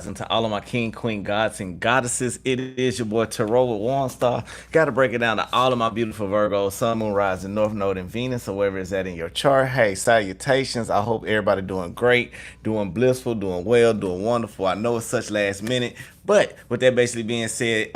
And to all of my king, queen, gods, and goddesses, it is your boy Tarot with Waunstar. Got to break it down to all of my beautiful Virgos, Sun, Moon, Rising, North Node, and Venus, or wherever it's at in your chart. Hey, salutations. I hope everybody doing great, doing blissful, doing well, doing wonderful. I know it's such last minute, but with that basically being said,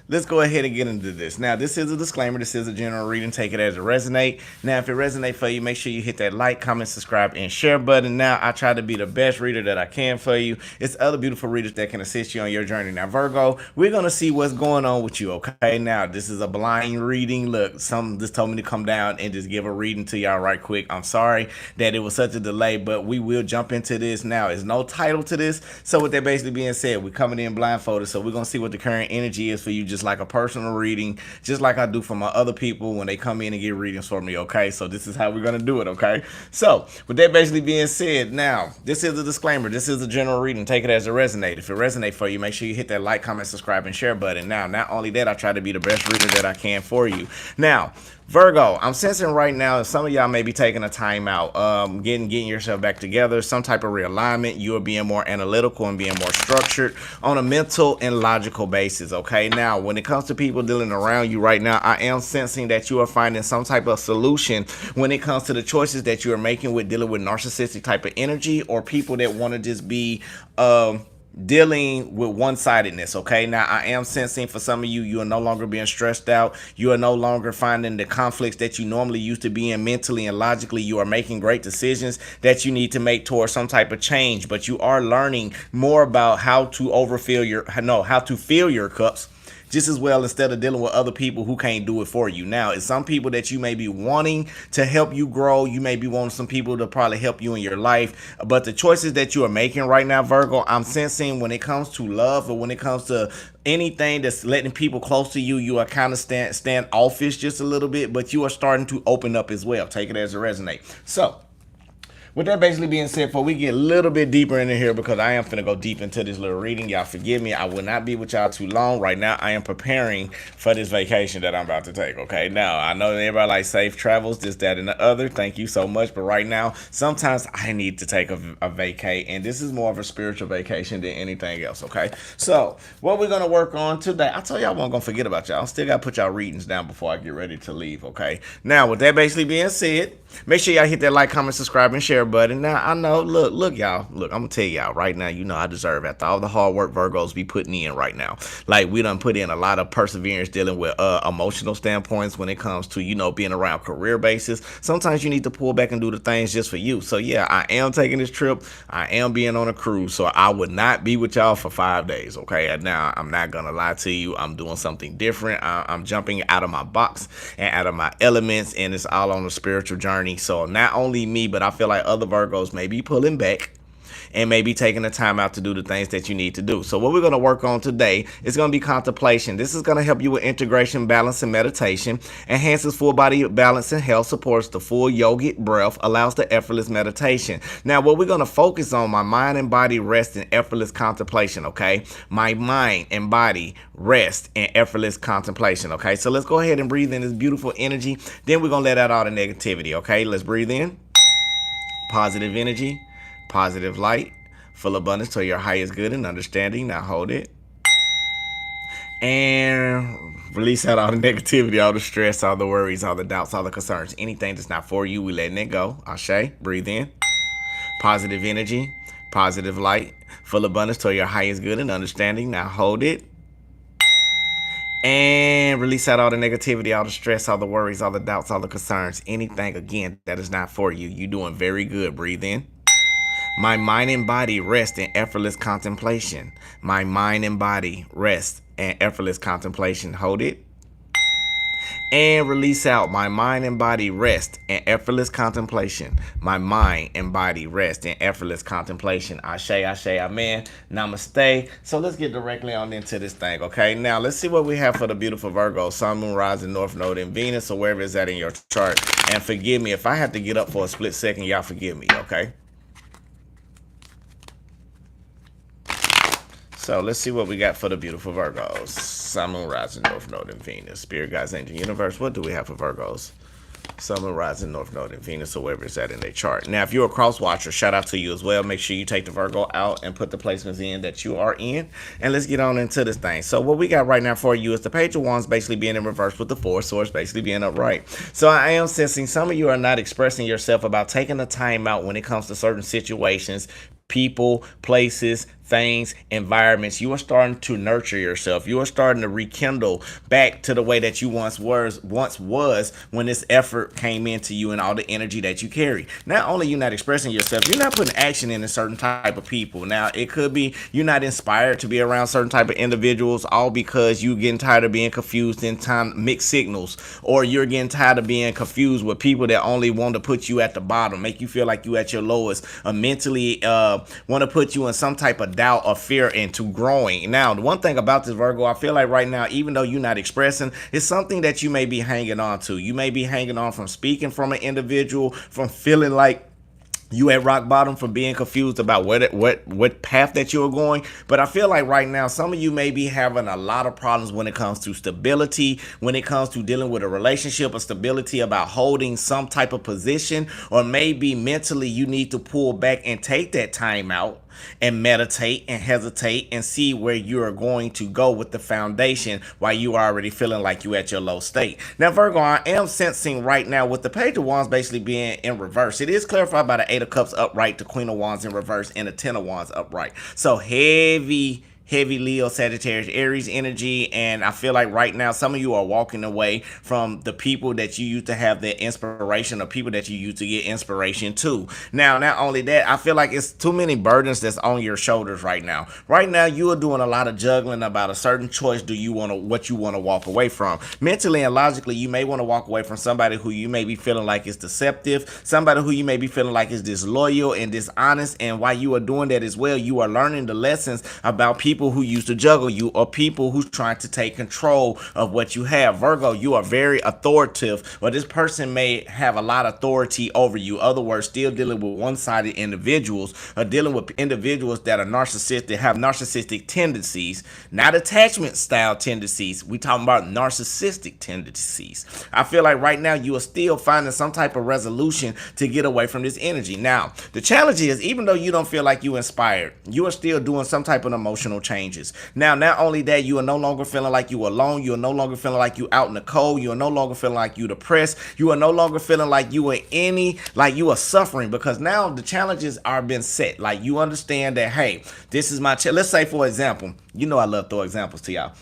let's go ahead and get into this. Now, this is a disclaimer. This is a general reading. Take it as it resonate. Now, if it resonates for you, make sure you hit that like, comment, subscribe, and share button. Now, I try to be the best reader that I can for you. It's other beautiful readers that can assist you on your journey. Now, Virgo, we're going to see what's going on with you, okay? Now, this is a blind reading. Look, some just told me to come down and just give a reading to y'all right quick. I'm sorry that it was such a delay, but we will jump into this now. There's no title to this. So with that basically being said, we're coming in blindfolded. So we're going to see what the current energy is for you, just like a personal reading, just like I do for my other people when they come in and get readings for me, okay? So this is how we're going to do it, okay? So with that basically being said, now, this is a disclaimer. This is a general reading. Take it as it resonates. If it resonates for you, make sure you hit that like, comment, subscribe, and share button. Now, not only that, I try to be the best reader that I can for you. Now, Virgo, I'm sensing right now that some of y'all may be taking a time out, getting yourself back together, some type of realignment. You are being more analytical and being more structured on a mental and logical basis, okay? Now, when it comes to people dealing around you right now, I am sensing that you are finding some type of solution when it comes to the choices that you are making with dealing with narcissistic type of energy or people that want to just be, dealing with one-sidedness, okay? Now, I am sensing for some of you, you are no longer being stressed out. You are no longer finding the conflicts that you normally used to be in mentally and logically. You are making great decisions that you need to make towards some type of change, but you are learning more about how to how to fill your cups just as well instead of dealing with other people who can't do it for you. Now, it's some people that you may be wanting to help you grow. You may be wanting some people to probably help you in your life. But the choices that you are making right now, Virgo, I'm sensing when it comes to love or when it comes to anything that's letting people close to you, you are kind of stand offish just a little bit, but you are starting to open up as well. Take it as it resonates. So, with that basically being said, before we get a little bit deeper into here, because I am finna go deep into this little reading, y'all forgive me. I will not be with y'all too long. Right now, I am preparing for this vacation that I'm about to take, okay? Now, I know that everybody like safe travels, this, that, and the other. Thank you so much. But right now, sometimes I need to take a vacay, and this is more of a spiritual vacation than anything else, okay? So, what we're gonna work on today, I told y'all I wasn't gonna forget about y'all. I still gotta put y'all readings down before I get ready to leave, okay? Now, with that basically being said, make sure y'all hit that like, comment, subscribe, and share button. Now, I know, look, y'all. Look, I'm going to tell y'all right now, you know I deserve after all the hard work Virgos be putting in right now. Like, we done put in a lot of perseverance dealing with emotional standpoints when it comes to, being around career basis. Sometimes you need to pull back and do the things just for you. So, yeah, I am taking this trip. I am being on a cruise. So, I would not be with y'all for 5 days, okay? And now, I'm not going to lie to you. I'm doing something different. I'm jumping out of my box and out of my elements, and it's all on a spiritual journey. So not only me, but I feel like other Virgos may be pulling back and maybe taking the time out to do the things that you need to do. So what we're going to work on today is going to be contemplation. This is going to help you with integration, balance, and meditation, enhances full body balance and health, supports the full yogic breath, allows the effortless meditation. Now, what we're going to focus on, my mind and body rest in effortless contemplation, okay? My mind and body rest in effortless contemplation, okay? So let's go ahead and breathe in this beautiful energy. Then we're going to let out all the negativity, okay? Let's breathe in. Positive energy. Positive light, full abundance to your highest good and understanding. Now hold it. And release out all the negativity, all the stress, all the worries, all the doubts, all the concerns. Anything that's not for you, we letting it go. Ashe, breathe in. Positive energy, positive light, full abundance to your highest good and understanding. Now hold it. And release out all the negativity, all the stress, all the worries, all the doubts, all the concerns. Anything, again, that is not for you. You're doing very good. Breathe in. My mind and body rest in effortless contemplation. My mind and body rest in effortless contemplation. Hold it. And release out. My mind and body rest in effortless contemplation. My mind and body rest in effortless contemplation. Ashe, ashe, amen. Namaste. So let's get directly on into this thing, okay? Now, let's see what we have for the beautiful Virgo. Sun, Moon, Rising, North Node, and Venus, or wherever it's at in your chart. And forgive me if I have to get up for a split second. Y'all forgive me, okay? So let's see what we got for the beautiful Virgos. Sun, Moon, Rising, North Node, and Venus. Spirit, Guides, Angel, Universe. What do we have for Virgos? Sun, Moon, Rising, North Node, and Venus, or wherever it's at in their chart. Now, if you're a cross watcher, shout out to you as well. Make sure you take the Virgo out and put the placements in that you are in. And let's get on into this thing. So what we got right now for you is the Page of Wands basically being in reverse with the Four of Swords basically being upright. So I am sensing some of you are not expressing yourself about taking the time out when it comes to certain situations, people, places, things, environments. You are starting to nurture yourself. You are starting to rekindle back to the way that you once was when this effort came into you and all the energy that you carry. Not only you're not expressing yourself, you're not putting action in a certain type of people. Now, it could be you're not inspired to be around certain type of individuals, all because you're getting tired of being confused in time mixed signals, or you're getting tired of being confused with people that only want to put you at the bottom, make you feel like you at your lowest, or mentally want to put you in some type of doubt or fear into growing. Now, the one thing about this, Virgo, I feel like right now, even though you're not expressing, it's something that you may be hanging on to. You may be hanging on from speaking from an individual, from feeling like you at rock bottom, from being confused about what path that you're going. But I feel like right now, some of you may be having a lot of problems when it comes to stability, when it comes to dealing with a relationship, or stability about holding some type of position, or maybe mentally you need to pull back and take that time out and meditate and hesitate and see where you are going to go with the foundation while you are already feeling like you at your low state. Now, Virgo, I am sensing right now with the Page of Wands basically being in reverse. It is clarified by the Eight of Cups upright, the Queen of Wands in reverse, and the Ten of Wands upright. So heavy Leo, Sagittarius, Aries energy. And I feel like right now some of you are walking away from the people that you used to have the inspiration, or people that you used to get inspiration to. Now, not only that, I feel like it's too many burdens that's on your shoulders right now. Right now, you are doing a lot of juggling about a certain choice. Do you want to, what you want to walk away from? Mentally and logically, you may want to walk away from somebody who you may be feeling like is deceptive, somebody who you may be feeling like is disloyal and dishonest. And while you are doing that as well, you are learning the lessons about people who used to juggle you, or people who's trying to take control of what you have. Virgo, you are very authoritative, but this person may have a lot of authority over you. Other words, still dealing with one-sided individuals, or dealing with individuals that are narcissistic, have narcissistic tendencies, not attachment style tendencies. We talking about narcissistic tendencies. I feel like right now you are still finding some type of resolution to get away from this energy. Now, the challenge is, even though you don't feel like you inspired, you are still doing some type of emotional changes. Now, not only that, you are no longer feeling like you alone. You are no longer feeling like you out in the cold. You are no longer feeling like you depressed. You are no longer feeling like you are like you are suffering, because now the challenges are been set. Like, you understand that, hey, this is my let's say, for example, you know I love throw examples to y'all.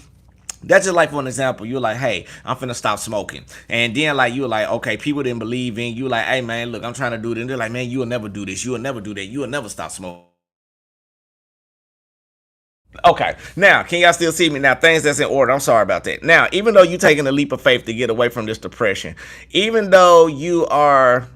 That's just like, for an example, you're like, hey, I'm finna stop smoking. And then, like, you're like, okay, people didn't believe in you. Like, hey, man, look, I'm trying to do this. And they're like, man, you will never do this. You will never do that. You will never stop smoking. Okay, now, can y'all still see me? Now, things that's in order. I'm sorry about that. Now, even though you're taking a leap of faith to get away from this depression, even though you are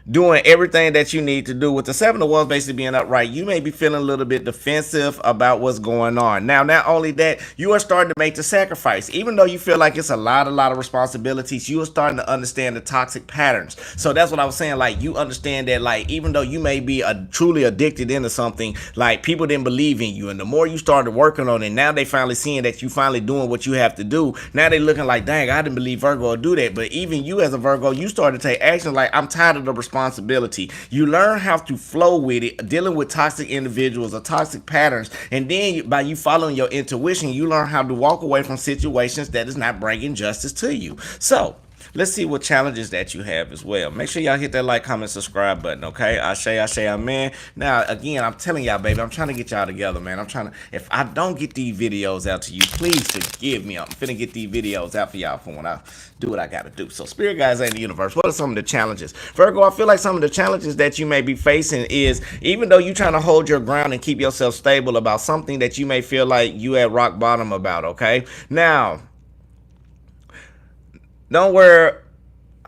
doing everything that you need to do, with the Seven of Wands basically being upright, you may be feeling a little bit defensive about what's going on. Now, not only that, you are starting to make the sacrifice. Even though you feel like it's a lot of responsibilities, you are starting to understand the toxic patterns. So that's what I was saying. Like, you understand that, like, even though you may be truly addicted into something, like, people didn't believe in you. And the more you started working on it, now they finally seeing that you finally doing what you have to do. Now they looking like, dang, I didn't believe Virgo would do that. But even you as a Virgo, you started to take action. Like, I'm tired of the responsibility. You learn how to flow with it, dealing with toxic individuals or toxic patterns, and then by you following your intuition, you learn how to walk away from situations that is not bringing justice to you. So let's see what challenges that you have as well. Make sure y'all hit that like, comment, subscribe button, okay? Ashe, amen. Now, again, I'm telling y'all, baby, I'm trying to get y'all together, man. I'm trying to, if I don't get these videos out to you, please forgive me. I'm finna get these videos out for y'all for when I do what I gotta do. So, spirit guides in the universe, what are some of the challenges? Virgo, I feel like some of the challenges that you may be facing is, even though you're trying to hold your ground and keep yourself stable about something that you may feel like you at rock bottom about, okay? Now, don't worry.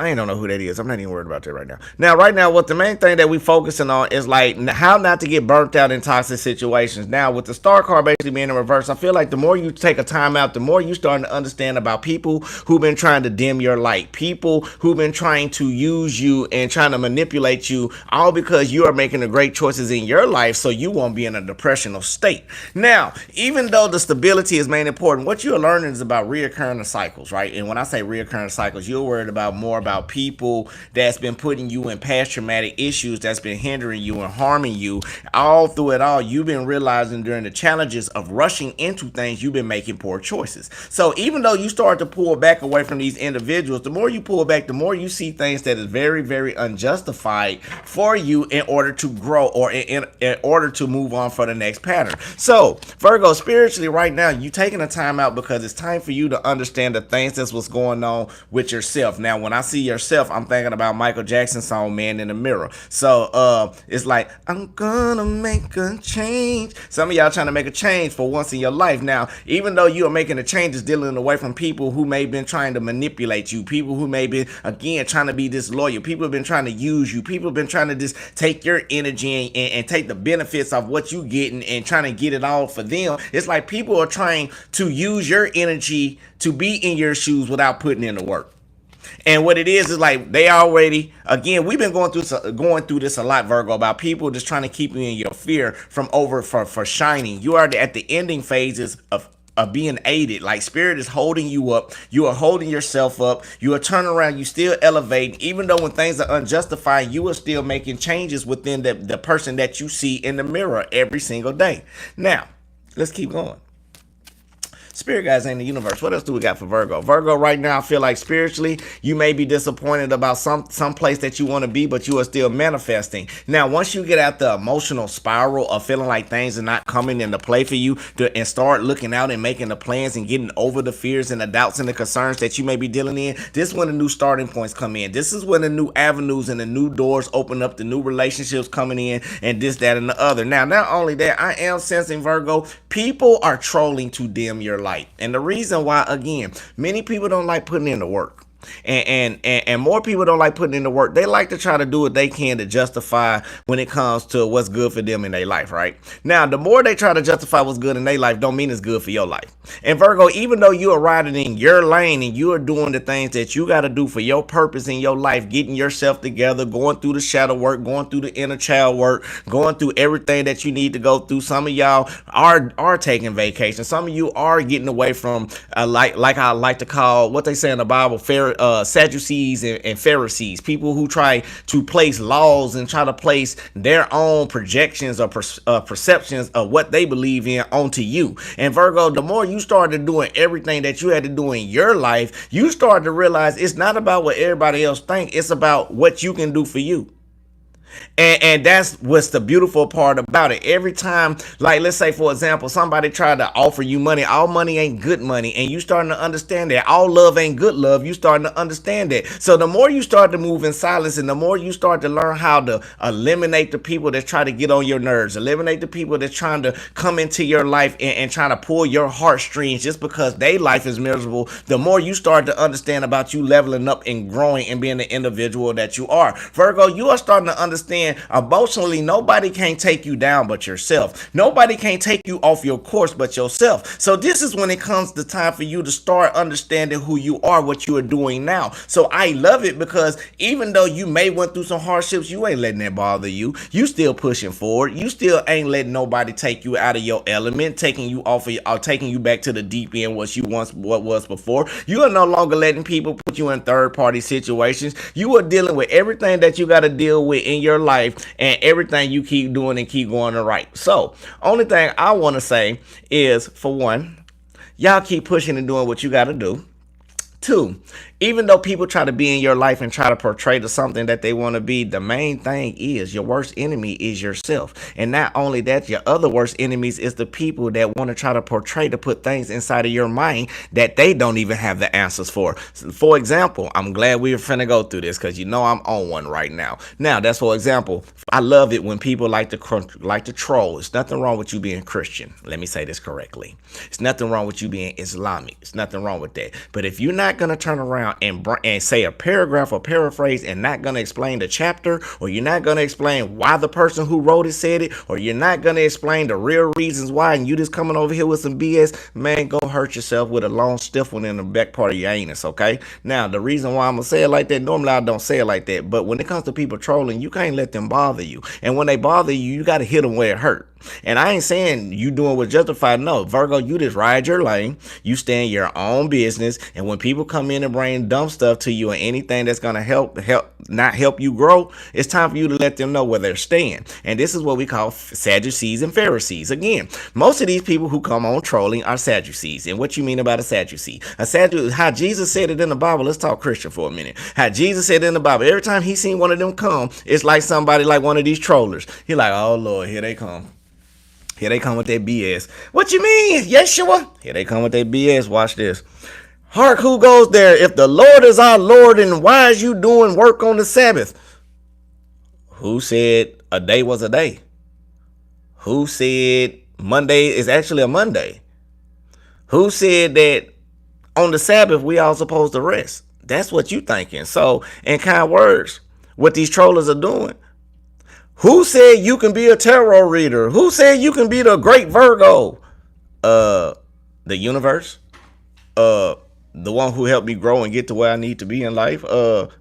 I don't know who that is. I'm not even worried about that right now. Now, right now, what the main thing that we focusing on is like how not to get burnt out in toxic situations. Now, with the Star card basically being in reverse, I feel like the more you take a time out, the more you starting to understand about people who've been trying to dim your light, people who've been trying to use you and trying to manipulate you, all because you are making the great choices in your life so you won't be in a depressional state. Now, even though the stability is main important, what you're learning is about reoccurring cycles, right? And when I say reoccurring cycles, you're worried about more about about people that's been putting you in past traumatic issues that's been hindering you and harming you. All through it all, you've been realizing during the challenges of rushing into things, you've been making poor choices. So even though you start to pull back away from these individuals, the more you pull back, the more you see things that is very, very unjustified for you in order to grow or in order to move on for the next pattern. So Virgo, spiritually right now, you taking a time out because it's time for you to understand the things that's what's going on with yourself. Now, when I see yourself, I'm thinking about Michael Jackson's song Man in the Mirror. So it's like, I'm gonna make a change. Some of y'all trying to make a change for once in your life. Now, even though you are making the changes, dealing away from people who may have been trying to manipulate you, people who may be, again, trying to be disloyal, people have been trying to use you, people have been trying to just take your energy and take the benefits of what you getting and trying to get it all for them. It's like people are trying to use your energy to be in your shoes without putting in the work. And what it is like they already, again, we've been going through this a lot, Virgo, about people just trying to keep you in your fear for shining. You are at the ending phases of being aided. Like spirit is holding you up. You are holding yourself up. You are turning around. You still elevating. Even though when things are unjustified, you are still making changes within the person that you see in the mirror every single day. Now, let's keep going. Spirit guys in the universe. What else do we got for Virgo? Virgo, right now, I feel like spiritually, you may be disappointed about some place that you want to be, but you are still manifesting. Now, once you get out the emotional spiral of feeling like things are not coming into play for you and start looking out and making the plans and getting over the fears and the doubts and the concerns that you may be dealing in, this is when the new starting points come in. This is when the new avenues and the new doors open up, the new relationships coming in, and this, that, and the other. Now, not only that, I am sensing, Virgo, people are trolling to dim your light. And the reason why, again, many people don't like putting in the work. And more people don't like putting in the work. They like to try to do what they can to justify when it comes to what's good for them in their life, right? Now, the more they try to justify what's good in their life, don't mean it's good for your life. And Virgo, even though you are riding in your lane and you are doing the things that you got to do for your purpose in your life, getting yourself together, going through the shadow work, going through the inner child work, going through everything that you need to go through. Some of y'all are taking vacation. Some of you are getting away from like I like to call what they say in the Bible, Sadducees and Pharisees, people who try to place laws and try to place their own projections or perceptions of what they believe in onto you. And Virgo, the more you started doing everything that you had to do in your life, you start to realize it's not about what everybody else thinks. It's about what you can do for you. And that's what's the beautiful part about it. Every time, like, let's say, for example, somebody tried to offer you money. All money ain't good money. And you starting to understand that. All love ain't good love. You starting to understand that. So the more you start to move in silence and the more you start to learn how to eliminate the people that try to get on your nerves, eliminate the people that's trying to come into your life and trying to pull your heartstrings just because their life is miserable, the more you start to understand about you leveling up and growing and being the individual that you are. Virgo, you are starting to understand emotionally, nobody can take you down but yourself. Nobody can take you off your course but yourself. So this is when it comes the time for you to start understanding who you are, what you are doing now. So I love it because even though you may went through some hardships, you ain't letting that bother you. You still pushing forward. You still ain't letting nobody take you out of your element, taking you off of or taking you back to the deep end what was before. You are no longer letting people put you in third party situations. You are dealing with everything that you got to deal with in your life and everything you keep doing and keep going to right. So only thing I want to say is, for one, y'all keep pushing and doing what you got to do. Two, even though people try to be in your life and try to portray to something that they want to be, the main thing is your worst enemy is yourself. And not only that, your other worst enemies is the people that want to try to portray to put things inside of your mind that they don't even have the answers for. For example, I'm glad we were finna go through this because you know I'm on one right now. Now, that's for example. I love it when people like to troll. It's nothing wrong with you being Christian. Let me say this correctly. It's nothing wrong with you being Islamic. It's nothing wrong with that. But if you're not going to turn around and say a paragraph or paraphrase and not going to explain the chapter, or you're not going to explain why the person who wrote it said it, or you're not going to explain the real reasons why, and you just coming over here with some BS, man, go hurt yourself with a long stiff one in the back part of your anus, okay? Now, the reason why I'm going to say it like that, normally I don't say it like that, but when it comes to people trolling, you can't let them bother you. And when they bother you, you got to hit them where it hurt. And I ain't saying you doing what's justified. No, Virgo, you just ride your lane. You stay in your own business. And when people come in and bring dumb stuff to you or anything that's gonna not help you grow, it's time for you to let them know where they're staying. And this is what we call Sadducees and Pharisees. Again, most of these people who come on trolling are Sadducees. And what you mean about a Sadducee? A Sadducee, how Jesus said it in the Bible. Let's talk Christian for a minute. How Jesus said it in the Bible. Every time he seen one of them come, it's like somebody like one of these trollers. He like, oh Lord, here they come. Here they come with their BS. What you mean, Yeshua? Here they come with their BS. Watch this. Hark, who goes there? If the Lord is our Lord, and why is you doing work on the Sabbath? Who said a day was a day? Who said Monday is actually a Monday? Who said that on the Sabbath we all supposed to rest? That's what you thinking. So, in kind words, what these trollers are doing. Who said you can be a tarot reader? Who said you can be the great Virgo? The universe. The one who helped me grow and get to where I need to be in life.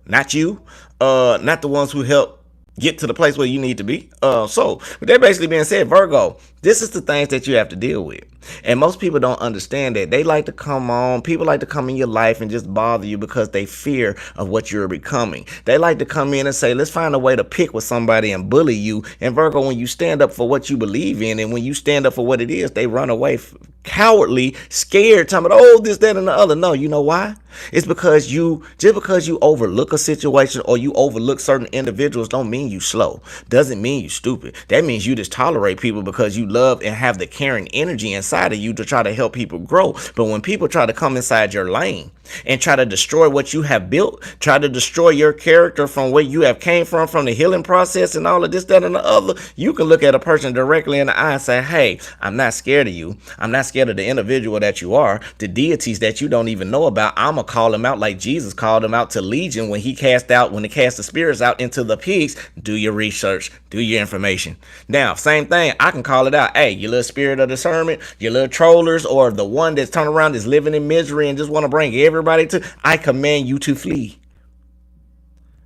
Not you. Not the ones who help get to the place where you need to be. So with that basically being said, Virgo, this is the things that you have to deal with. And most people don't understand that. People like to come in your life and just bother you because they fear of what you're becoming. They like to come in and say, let's find a way to pick with somebody and bully you. And Virgo, when you stand up for what you believe in and when you stand up for what it is, they run away cowardly, scared, talking about, oh, this, that, and the other. No, you know why? It's because just because you overlook a situation or you overlook certain individuals don't mean you slow. Doesn't mean you stupid. That means you just tolerate people because you love and have the caring energy inside of you to try to help people grow. But when people try to come inside your lane and try to destroy what you have built, try to destroy your character from where you have came from the healing process and all of this, that, and the other, you can look at a person directly in the eye and say, hey, I'm not scared of you. I'm not scared of the individual that you are, the deities that you don't even know about. I'm going to call them out like Jesus called them out to Legion when he cast the spirits out into the pigs. Do your research, do your information. Now, same thing, I can call it out. Hey, you little spirit of discernment, you little trollers, or the one that's turned around is living in misery and just want to bring everybody to, I command you to flee.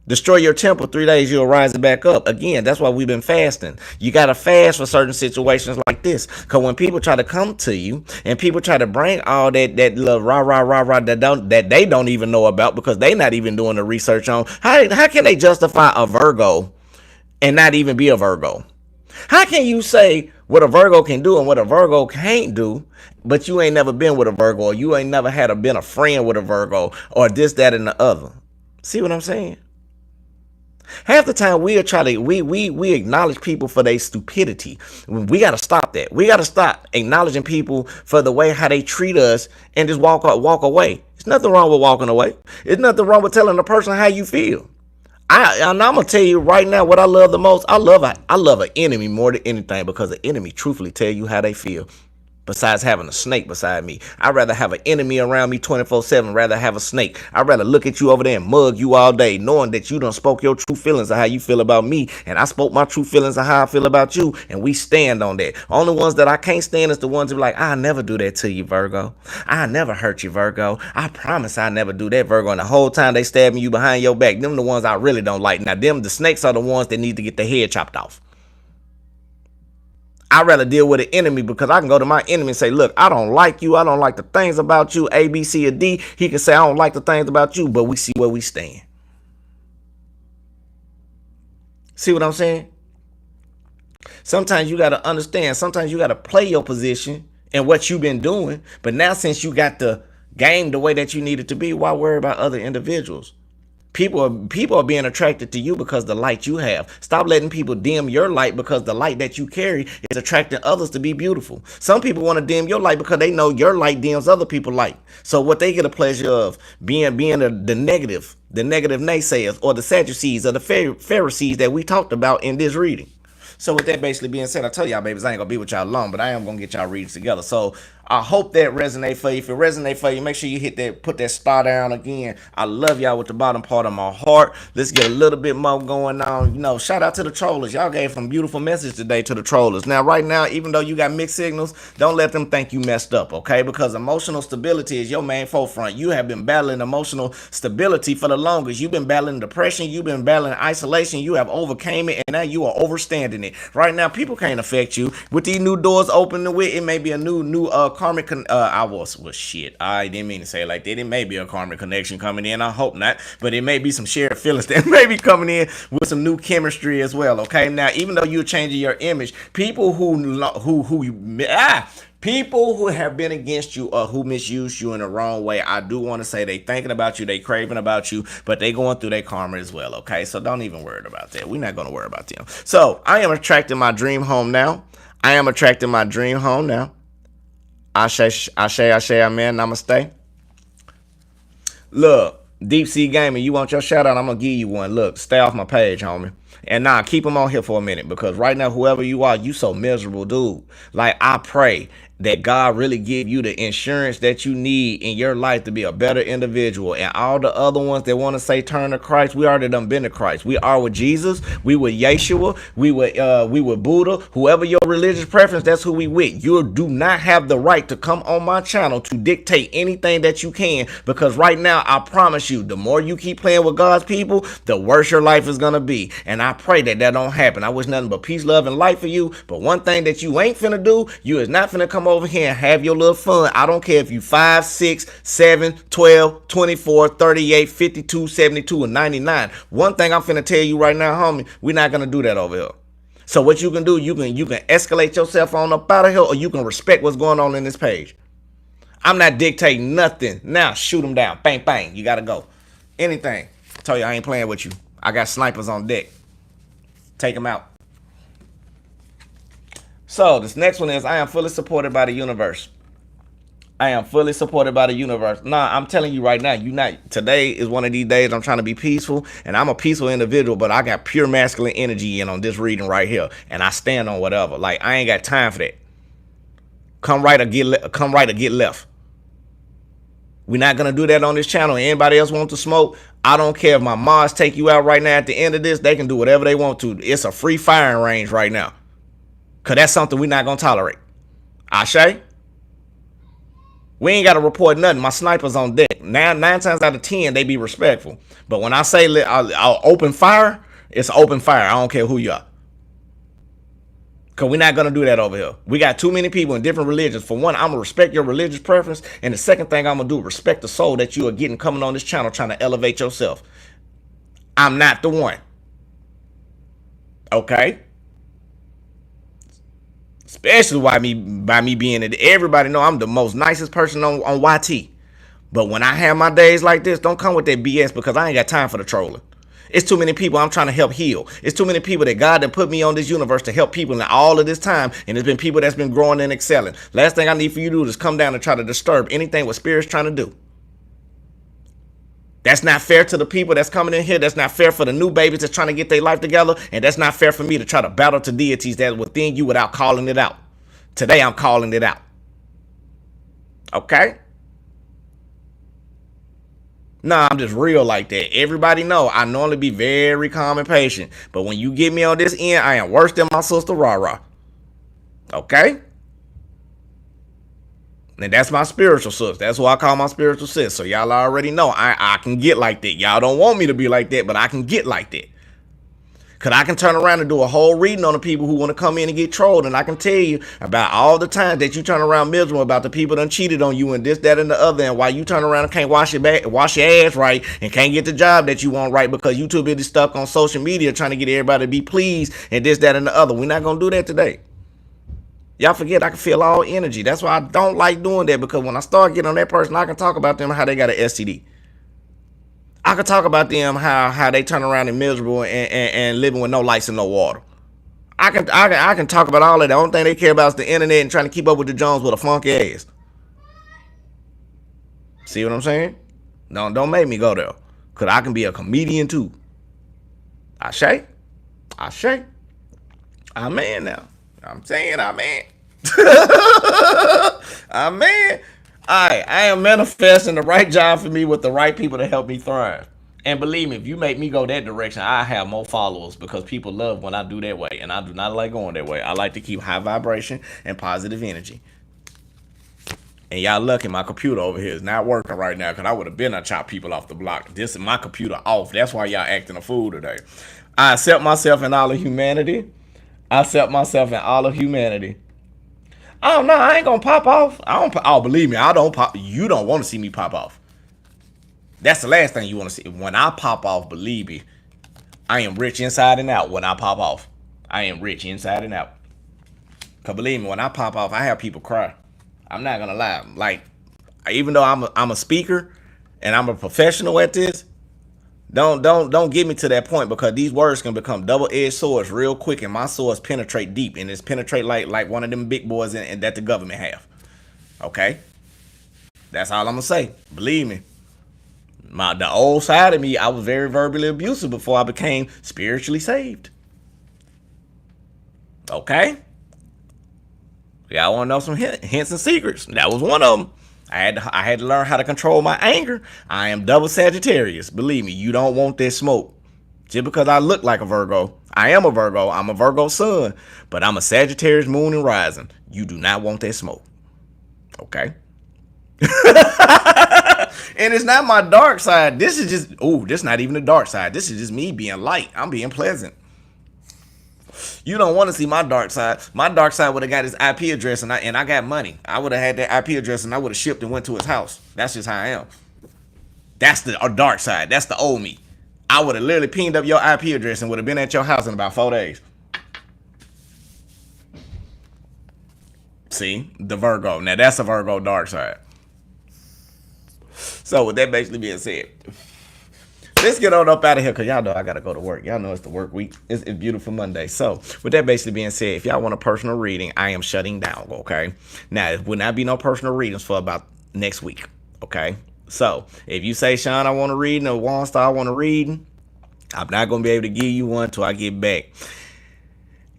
Destroy your temple, 3 days, you'll rise it back up. Again, that's why we've been fasting. You got to fast for certain situations like this. Because when people try to come to you and people try to bring all that little rah that they don't even know about because they not even doing the research on, how can they justify a Virgo and not even be a Virgo? How can you say what a Virgo can do and what a Virgo can't do, but you ain't never been with a Virgo, or you ain't never been a friend with a Virgo, or this, that, and the other? See what I'm saying? Half the time we acknowledge people for their stupidity. We got to stop that. We got to stop acknowledging people for the way how they treat us and just walk away. There's nothing wrong with walking away. There's nothing wrong with telling a person how you feel. I'm gonna tell you right now what I love the most. I love an enemy more than anything because the enemy truthfully tell you how they feel. Besides having a snake beside me, I'd rather have an enemy around me 24/7. Rather have a snake. I'd rather look at you over there and mug you all day, knowing that you done spoke your true feelings of how you feel about me, and I spoke my true feelings of how I feel about you, and we stand on that. Only ones that I can't stand is the ones who are like, I never do that to you, Virgo. I never hurt you, Virgo. I promise I never do that, Virgo. And the whole time they stabbing you behind your back, them the ones I really don't like. Now, the snakes are the ones that need to get their head chopped off. I'd rather deal with an enemy because I can go to my enemy and say, look, I don't like you. I don't like the things about you, A, B, C, or D. He can say, I don't like the things about you, but we see where we stand. See what I'm saying? Sometimes you got to understand. Sometimes you got to play your position and what you've been doing. But now since you got the game the way that you need it to be, why worry about other individuals? People are being attracted to you because the light you have. Stop letting people dim your light because the light that you carry is attracting others to be beautiful. Some people want to dim your light because they know your light dims other people's light. So what they get a pleasure of being the negative naysayers or the Sadducees or the Pharisees that we talked about in this reading. So with that basically being said, I tell y'all, babies, I ain't gonna be with y'all long, but I am gonna get y'all readings together. So I hope that resonate for you. If it resonate for you, make sure you hit that, put that star down again. I love y'all with the bottom part of my heart. Let's get a little bit more going on. Shout out to the trollers. Y'all gave some beautiful message today to the trollers. Now, right now, even though you got mixed signals, don't let them think you messed up, okay? Because emotional stability is your main forefront. You have been battling emotional stability for the longest. You've been battling depression. You've been battling isolation. You have overcame it, and now you are overstanding it. Right now, people can't affect you. With these new doors opening with, it may be a new karmic. Shit. I didn't mean to say it like that. It may be a karmic connection coming in. I hope not, but it may be some shared feelings that may be coming in with some new chemistry as well. Okay, now even though you're changing your image, people people who have been against you or who misused you in the wrong way, I do want to say they thinking about you, they craving about you, but they going through their karma as well, okay? So don't even worry about that. We're not going to worry about them. So I am attracting my dream home now. I am attracting my dream home now. Ashe, amen, namaste. Look, Deep Sea Gaming, you want your shout out? I'm going to give you one. Look, stay off my page, homie. And nah, keep them on here for a minute, because right now, whoever you are, you so miserable, dude. Like, I pray that God really give you the insurance that you need in your life to be a better individual. And all the other ones that want to say turn to Christ, we already done been to Christ. We are with Jesus. We with Yeshua. We with Buddha. Whoever your religious preference, that's who we with. You do not have the right to come on my channel to dictate anything that you can, because right now, I promise you, the more you keep playing with God's people, the worse your life is going to be. And I pray that don't happen. I wish nothing but peace, love, and life for you. But one thing that you ain't finna do, you is not finna come over here and have your little fun. I don't care if you 5, 6, 7, 12, 24, 38, 52, 72, or 99. One thing I'm finna tell you right now, homie, we're not gonna do that over here. So what you can do, you can escalate yourself on up out of here, or you can respect what's going on in this page. I'm not dictating nothing. Now shoot them down. Bang, bang. You gotta go. Anything. I tell you, I ain't playing with you. I got snipers on deck. Take them out. So this next one is, I am fully supported by the universe. I am fully supported by the universe. Nah, I'm telling you right now, today is one of these days I'm trying to be peaceful, and I'm a peaceful individual, but I got pure masculine energy in on this reading right here, and I stand on whatever. Like, I ain't got time for that. Come right or get left. We're not going to do that on this channel. Anybody else want to smoke? I don't care if my mods take you out right now. At the end of this, they can do whatever they want to. It's a free firing range right now. Because that's something we're not going to tolerate. Ashe? We ain't got to report nothing. My sniper's on deck. Now, 9 times out of 10, they be respectful. But when I say I'll open fire, it's open fire. I don't care who you are. Because we're not going to do that over here. We got too many people in different religions. For one, I'm going to respect your religious preference. And the second thing I'm going to do, respect the soul that you are getting coming on this channel trying to elevate yourself. I'm not the one. Okay? Especially by me being it. Everybody know I'm the most nicest person on YT. But when I have my days like this, don't come with that BS, because I ain't got time for the trolling. It's too many people I'm trying to help heal. It's too many people that God that put me on this universe to help people in all of this time. And there's been people that's been growing and excelling. Last thing I need for you to do is come down and try to disturb anything what Spirit's trying to do. That's not fair to the people that's coming in here. That's not fair for the new babies that's trying to get their life together. And that's not fair for me to try to battle to deities that are within you without calling it out. Today I'm calling it out. Okay? Nah, I'm just real like that. Everybody know I normally be very calm and patient. But when you get me on this end, I am worse than my sister Rara. Okay? And that's my spiritual sis. That's what I call my spiritual sis. So y'all already know I can get like that. Y'all don't want me to be like that, but I can get like that. Because I can turn around and do a whole reading on the people who want to come in and get trolled. And I can tell you about all the times that you turn around miserable about the people that cheated on you and this, that, and the other. And why you turn around and can't wash your ass right and can't get the job that you want right because you too busy stuck on social media trying to get everybody to be pleased and this, that, and the other. We're not going to do that today. Y'all forget I can feel all energy. That's why I don't like doing that, because when I start getting on that person, I can talk about them how they got an STD. I could talk about them how they turn around and miserable and living with no lights and no water. I can talk about all of that. The only thing they care about is the internet and trying to keep up with the Jones with a funky ass. See what I'm saying? No, don't make me go there, because I can be a comedian too. Ashe? Amen now. I'm saying amen. Man, I am manifesting the right job for me with the right people to help me thrive. And believe me, if you make me go that direction, I have more followers because people love when I do that way. And I do not like going that way. I like to keep high vibration and positive energy. And y'all lucky my computer over here is not working right now because I would have been to chop people off the block. This is my computer off. That's why y'all acting a fool today. I accept myself in all of humanity. I accept myself in all of humanity. Oh no, I ain't gonna pop off. I don't. Oh, believe me, I don't pop. You don't want to see me pop off. That's the last thing you want to see. When I pop off, believe me, I am rich inside and out. When I pop off, I am rich inside and out. Cause believe me, when I pop off, I have people cry. I'm not gonna lie. Like, even though I'm a speaker and I'm a professional at this, don't get me to that point because these words can become double-edged swords real quick, and my swords penetrate deep, and it's penetrate like one of them big boys and that the government have. Okay, that's all I'm gonna say. Believe me, the old side of me, I was very verbally abusive before I became spiritually saved. Okay, y'all want to know some hints and secrets? That was one of them. I had to learn how to control my anger. I am double Sagittarius. Believe me, you don't want that smoke. Just because I look like a Virgo, I am a Virgo. I'm a Virgo sun, but I'm a Sagittarius moon and rising. You do not want that smoke. Okay? And it's not my dark side. This is just, this is not even the dark side. This is just me being light. I'm being pleasant. You don't want to see my dark side. My dark side would have got his IP address and I got money. I would have had that IP address and I would have shipped and went to his house. That's just how I am. That's the dark side. That's the old me. I would have literally pinged up your IP address and would have been at your house in about 4 days. See, the Virgo. Now that's a Virgo dark side. So with that basically being said, let's get on up out of here because y'all know I got to go to work. Y'all know it's the work week. It's beautiful Monday. So with that basically being said, if y'all want a personal reading, I am shutting down, okay? Now, it will not be no personal readings for about next week, okay? So if you say, Sean, I want to read, or Waunstar, I want to read, I'm not going to be able to give you one until I get back.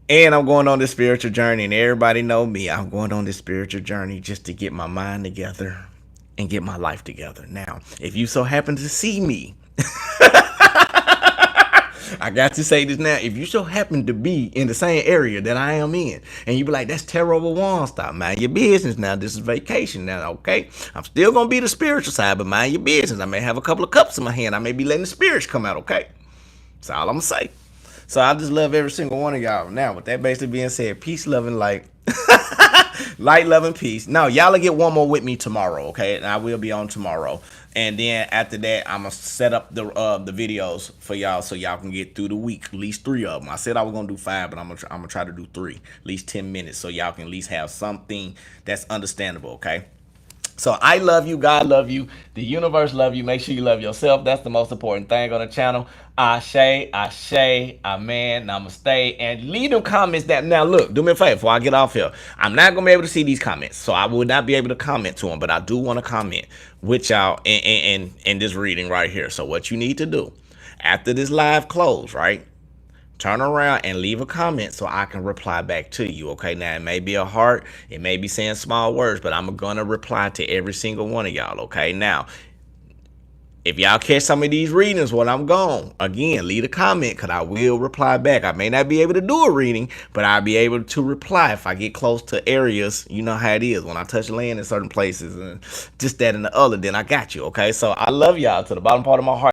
And I'm going on this spiritual journey, and everybody know me. I'm going on this spiritual journey just to get my mind together and get my life together. Now, if you so happen to see me, I got to say this now. If you so happen to be in the same area that I am in, and you be like, that's Tarot with Waunstar, mind your business now. This is vacation now, okay? I'm still going to be the spiritual side, but mind your business. I may have a couple of cups in my hand. I may be letting the spirits come out, okay? That's all I'm going to say. So I just love every single one of y'all. Now, with that basically being said, peace, love, and light. Light, love, and peace. Now, y'all will get one more with me tomorrow, okay? And I will be on tomorrow. And then after that, I'm going to set up the videos for y'all so y'all can get through the week. At least 3 of them. I said I was going to do 5, but I'm going to try to do 3. At least 10 minutes so y'all can at least have something that's understandable, okay? So I love you. God love you. The universe love you. Make sure you love yourself. That's the most important thing on the channel. Ashe, amen, namaste. And leave them comments that, now look, do me a favor before I get off here. I'm not going to be able to see these comments. So I will not be able to comment to them. But I do want to comment with y'all in this reading right here. So what you need to do after this live close, right? Turn around and leave a comment so I can reply back to you. Okay, now it may be a heart, it may be saying small words, but I'm gonna reply to every single one of y'all. Okay, now if y'all catch some of these readings while I'm gone, again, leave a comment because I will reply back. I may not be able to do a reading, but I'll be able to reply if I get close to areas. You know how it is when I touch land in certain places and just that and the other, then I got you. Okay, so I love y'all to the bottom part of my heart.